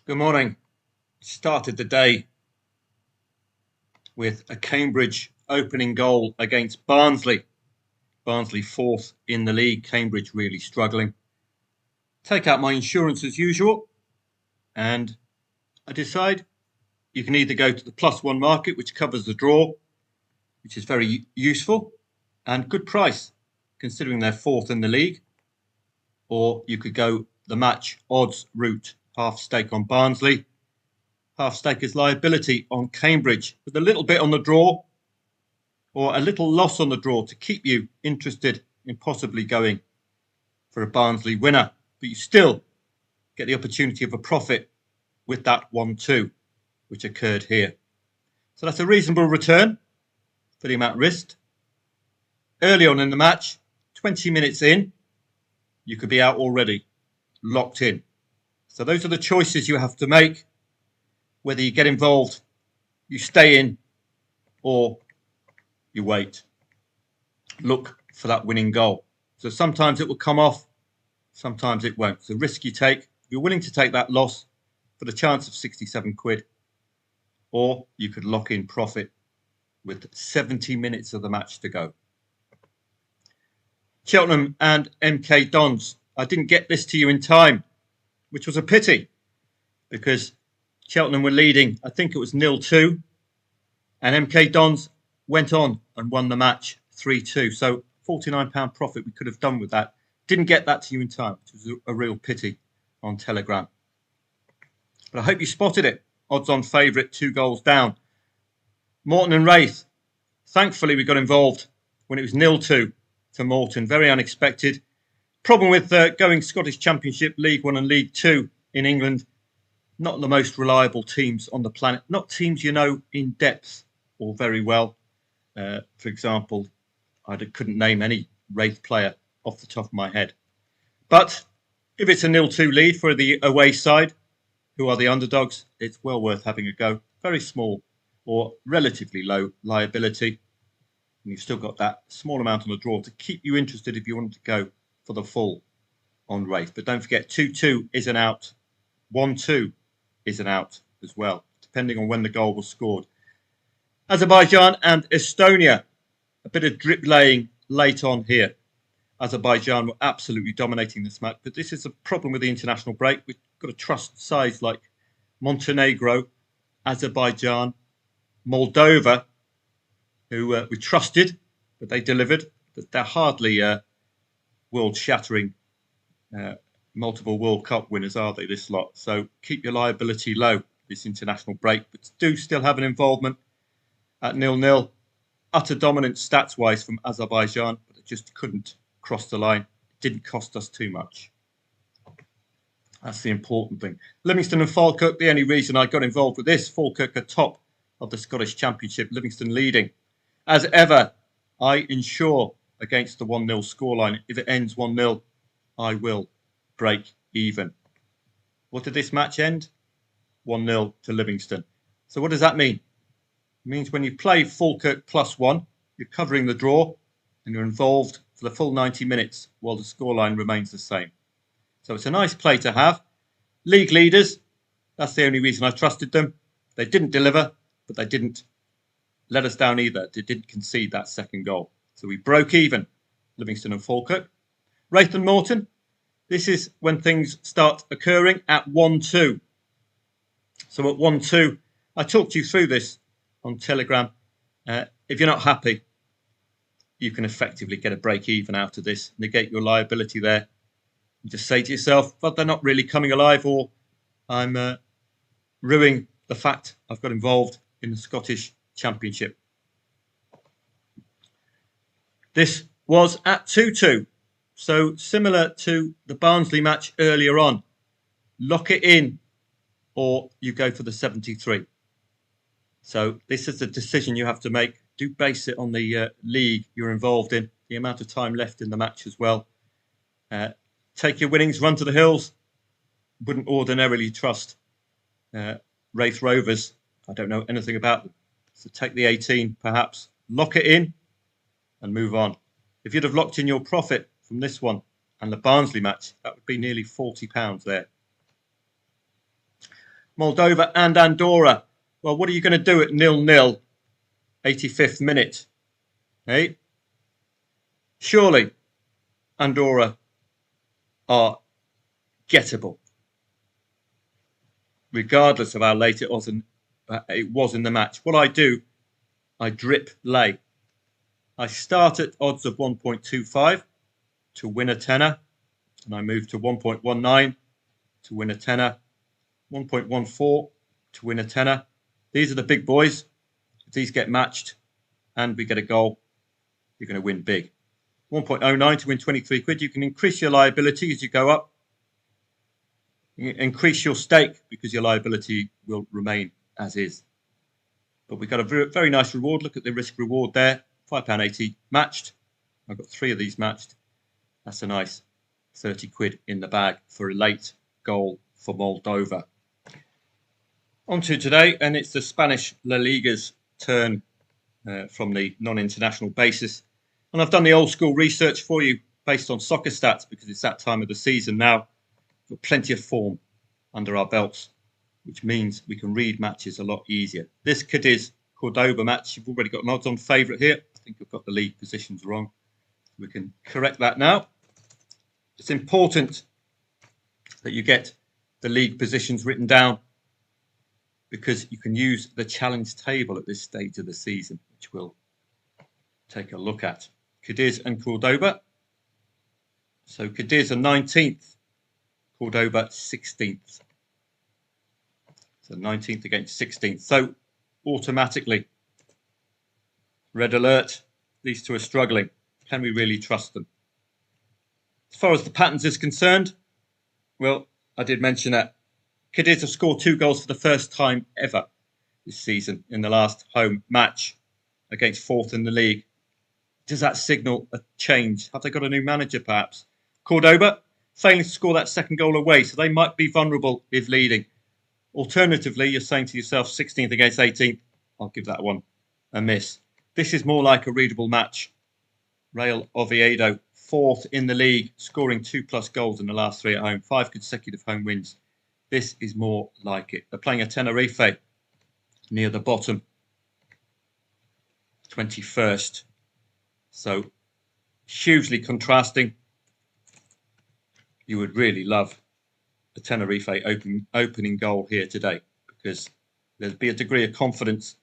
Good morning. Started the day with a Cambridge opening goal against Barnsley. Barnsley fourth in the league. Cambridge really struggling. Take out my insurance as usual, and I decide you can either go to the +1 market, which covers the draw, which is very useful and good price considering they're fourth in the league, or you could go the match odds route, half stake on Barnsley, half stake as liability on Cambridge, with a little bit on the draw or a little loss on the draw to keep you interested in possibly going for a Barnsley winner. But you still get the opportunity of a profit with that 1-2, which occurred here. So that's a reasonable return for the amount risked. Early on in the match, 20 minutes in, you could be out already, locked in. So those are the choices you have to make, whether you get involved, you stay in, or you wait. Look for that winning goal. So sometimes it will come off, sometimes it won't. It's a risk you take. If you're willing to take that loss for the chance of 67 quid, or you could lock in profit with 70 minutes of the match to go. Cheltenham and MK Dons. I didn't get this to you in time, which was a pity, because Cheltenham were leading, I think it was 0-2, and MK Dons went on and won the match 3-2. So £49 profit we could have done with that. Didn't get that to you in time, which was a real pity on Telegram. But I hope you spotted it. Odds on favourite, 2 goals down. Morton and Wraith. Thankfully, we got involved when it was 0-2 to Morton. Very unexpected. Problem with going Scottish Championship, League 1 and League 2 in England. Not the most reliable teams on the planet. Not teams you know in depth or very well. For example, I couldn't name any Wraith player off the top of my head. But if it's a 0-2 lead for the away side, who are the underdogs, it's well worth having a go. Very small or relatively low liability. And you've still got that small amount on the draw to keep you interested if you want to go for the full on Wraith. But don't forget, 2-2 is an out. 1-2 is an out as well, depending on when the goal was scored. Azerbaijan and Estonia. A bit of drip laying late on here. Azerbaijan were absolutely dominating this match, but this is a problem with the international break. We've got to trust sides like Montenegro, Azerbaijan, Moldova, who we trusted, but they delivered. But they're hardly world-shattering multiple World Cup winners, are they, this lot? So keep your liability low this international break, but do still have an involvement at 0-0. Utter dominance stats-wise from Azerbaijan, but it just couldn't cross the line. It didn't cost us too much. That's the important thing. Livingston and Falkirk, the only reason I got involved with this, Falkirk are top of the Scottish Championship, Livingston leading. As ever, I insure against the 1-0 scoreline. If it ends 1-0, I will break even. What did this match end? 1-0 to Livingston. So what does that mean? It means when you play Falkirk +1, you're covering the draw and you're involved for the full 90 minutes while the scoreline remains the same. So it's a nice play to have. League leaders, that's the only reason I trusted them. They didn't deliver, but they didn't let us down either. They didn't concede that second goal. So we broke even, Livingston and Falkirk. Wraith and Morton, this is when things start occurring at 1-2. So at 1-2, I talked you through this on Telegram. If you're not happy, you can effectively get a break even out of this, negate your liability there, and just say to yourself, but they're not really coming alive, or I'm ruining the fact I've got involved in the Scottish Championship. This was at 2-2, so similar to the Barnsley match earlier on. Lock it in, or you go for the 73. So this is a decision you have to make. Do base it on the league you're involved in, the amount of time left in the match as well. Take your winnings, run to the hills. Wouldn't ordinarily trust Wraith Rovers. I don't know anything about them. So take the 18 perhaps, lock it in and move on. If you'd have locked in your profit from this one and the Barnsley match, that would be nearly £40 there. Moldova and Andorra. Well, what are you going to do at 0-0, 85th minute? Eh? Surely Andorra are gettable, regardless of how late it was in the match. What I do, I drip lay. I start at odds of 1.25 to win a tenner, and I move to 1.19 to win a tenner, 1.14 to win a tenner. These are the big boys. If these get matched and we get a goal, you're going to win big. 1.09 to win 23 quid. You can increase your liability as you go up. You increase your stake because your liability will remain as is. But we've got a very nice reward. Look at the risk reward there. £5.80 matched. I've got 3 of these matched. That's a nice 30 quid in the bag for a late goal for Moldova. On to today, and it's the Spanish La Liga's turn from the non-international basis. And I've done the old school research for you based on soccer stats because it's that time of the season now. We've got plenty of form under our belts, which means we can read matches a lot easier. This Cadiz Cordoba match, you've already got an odds-on favourite here. I think I've got the league positions wrong. We can correct that now. It's important that you get the league positions written down because you can use the challenge table at this stage of the season, which we'll take a look at. Cadiz and Cordoba. So Cadiz are 19th, Cordoba 16th. So 19th against 16th. So automatically, red alert, these two are struggling. Can we really trust them? As far as the patterns is concerned, well, I did mention that Cadiz have scored 2 goals for the first time ever this season in the last home match against 4th in the league. Does that signal a change? Have they got a new manager, perhaps? Cordoba failing to score that second goal away, so they might be vulnerable if leading. Alternatively, you're saying to yourself, 16th against 18th, I'll give that one a miss. This is more like a readable match. Real Oviedo, 4th in the league, scoring 2+ goals in the last 3 at home, 5 consecutive home wins. This is more like it. They're playing a Tenerife near the bottom, 21st. So hugely contrasting. You would really love the Tenerife opening goal here today because there'd be a degree of confidence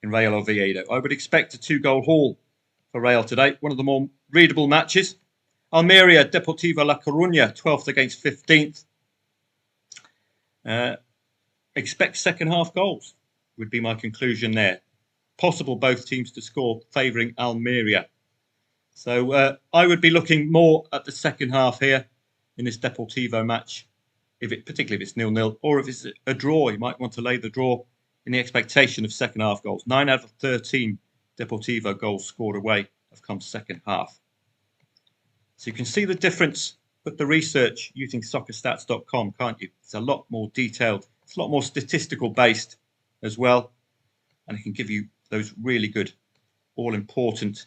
in Real Oviedo. I would expect a 2-goal haul for Real today. One of the more readable matches. Almeria, Deportivo La Coruña, 12th against 15th. Expect second half goals would be my conclusion there. Possible both teams to score favouring Almeria. So I would be looking more at the second half here in this Deportivo match, particularly if it's 0-0, or if it's a draw, you might want to lay the draw in the expectation of second half goals. 9 out of 13 Deportivo goals scored away have come second half. So you can see the difference with the research using soccerstats.com, can't you? It's a lot more detailed. It's a lot more statistical based as well. And it can give you those really good, all-important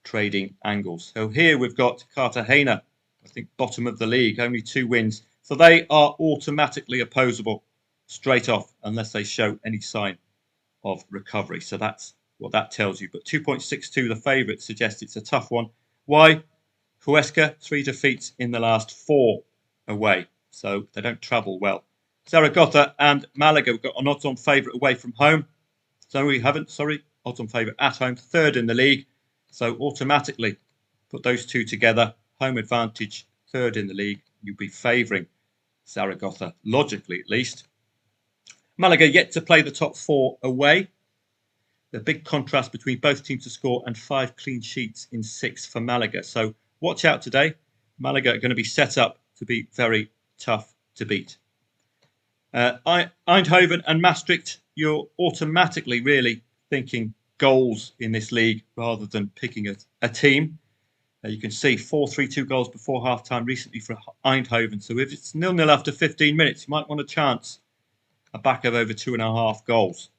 trading angles. So here we've got Cartagena, I think bottom of the league, only 2 wins. So they are automatically opposable straight off unless they show any sign of recovery. So that's what that tells you. But 2.62, the favourite, suggests it's a tough one. Why? Huesca, 3 defeats in the last 4 away. So they don't travel well. Zaragoza and Malaga, we've got an odds-on favourite away from home. So we haven't, odds-on favourite at home, 3rd in the league. So automatically put those two together. Home advantage, 3rd in the league. You'll be favouring Zaragoza, logically at least. Malaga yet to play the top 4 away. The big contrast between both teams to score and 5 clean sheets in 6 for Malaga. So watch out today. Malaga are going to be set up to be very tough to beat. Eindhoven and Maastricht, you're automatically really thinking goals in this league rather than picking a team. You can see 4-3-2 goals before half-time recently for Eindhoven. So if it's 0-0 after 15 minutes, you might want a chance a back of over 2.5 goals.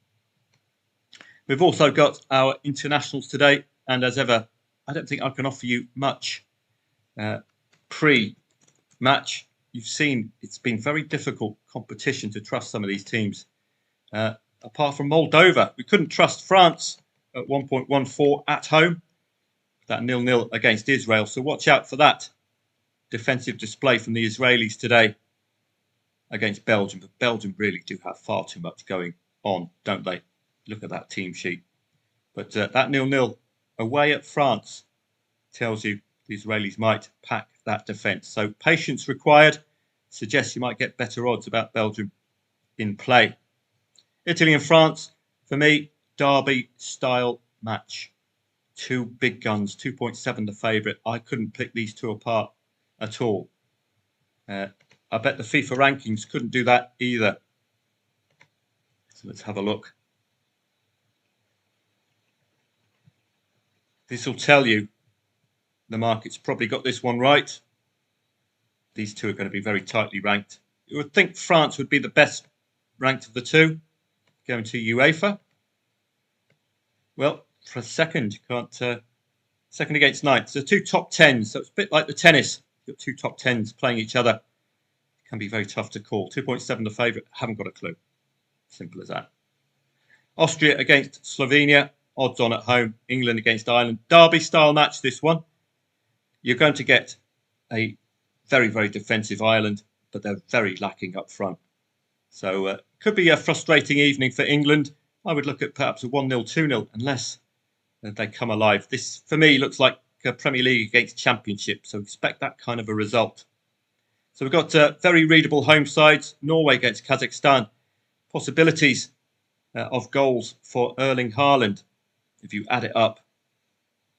We've also got our internationals today. And as ever, I don't think I can offer you much pre-match. you've seen it's been very difficult competition to trust some of these teams. Apart from Moldova, we couldn't trust France at 1.14 at home. That 0-0 against Israel. So watch out for that defensive display from the Israelis today against Belgium. But Belgium really do have far too much going on, don't they? Look at that team sheet. But that 0-0 away at France tells you the Israelis might pack that defence. So patience required. Suggests you might get better odds about Belgium in play. Italy and France, for me, derby-style match. Two big guns, 2.7 the favourite. I couldn't pick these two apart at all. I bet the FIFA rankings couldn't do that either. So let's have a look. This will tell you the market's probably got this one right. These two are going to be very tightly ranked. You would think France would be the best ranked of the two, going to UEFA. Well, for a second, you can't. Second against ninth. So two top tens. So it's a bit like the tennis. You've got two top tens playing each other. It can be very tough to call. 2.7 the favourite. Haven't got a clue. Simple as that. Austria against Slovenia. Odds on at home. England against Ireland. Derby style match, this one. You're going to get a very, very defensive Ireland, but they're very lacking up front. So could be a frustrating evening for England. I would look at perhaps a 1-0, 2-0, unless they come alive. This, for me, looks like a Premier League against Championship, so expect that kind of a result. So we've got very readable home sides. Norway against Kazakhstan. Possibilities of goals for Erling Haaland. If you add it up,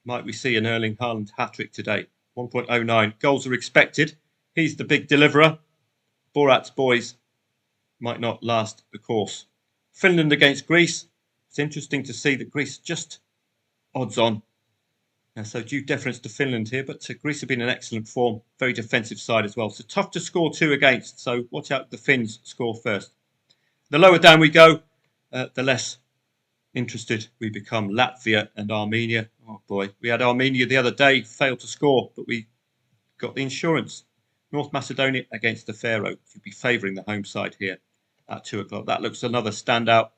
might we see an Erling Haaland hat-trick today? 1.09. Goals are expected. He's the big deliverer. Borat's boys might not last the course. Finland against Greece. It's interesting to see that Greece just odds on. So due deference to Finland here, but Greece have been in excellent form. Very defensive side as well. So tough to score two against. So watch out the Finns score first. The lower down we go, the less interested we become. Latvia and Armenia. Oh boy, we had Armenia the other day, failed to score, but we got the insurance. North Macedonia against the Faroe. You'd be favouring the home side here at 2 o'clock. That looks another standout.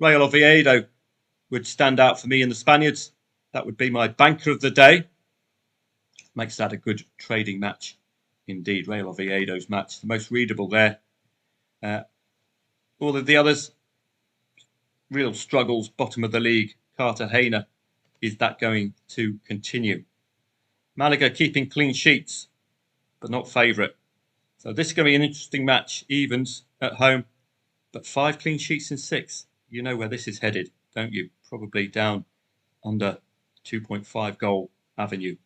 Real Oviedo would stand out for me and the Spaniards. That would be my banker of the day. Makes that a good trading match indeed. Real Oviedo's match, the most readable there. All of the others, real struggles, bottom of the league. Cartagena, is that going to continue? Malaga keeping clean sheets, but not favourite. So this is going to be an interesting match. Evens at home, but 5 clean sheets in 6. You know where this is headed, don't you? Probably down under 2.5 goal avenue.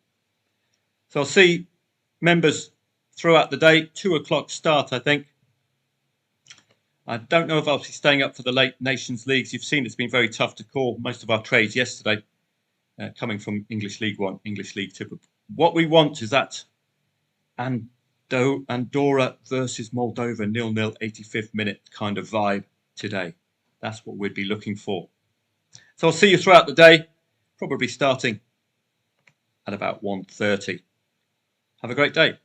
So I'll see members throughout the day. 2 o'clock start, I think. I don't know if I'll be staying up for the late Nations Leagues. You've seen it's been very tough to call most of our trades yesterday, coming from English League One, English League Two. What we want is that Andorra versus Moldova 0-0 85th minute kind of vibe today. That's what we'd be looking for. So I'll see you throughout the day, probably starting at about 1:30. Have a great day.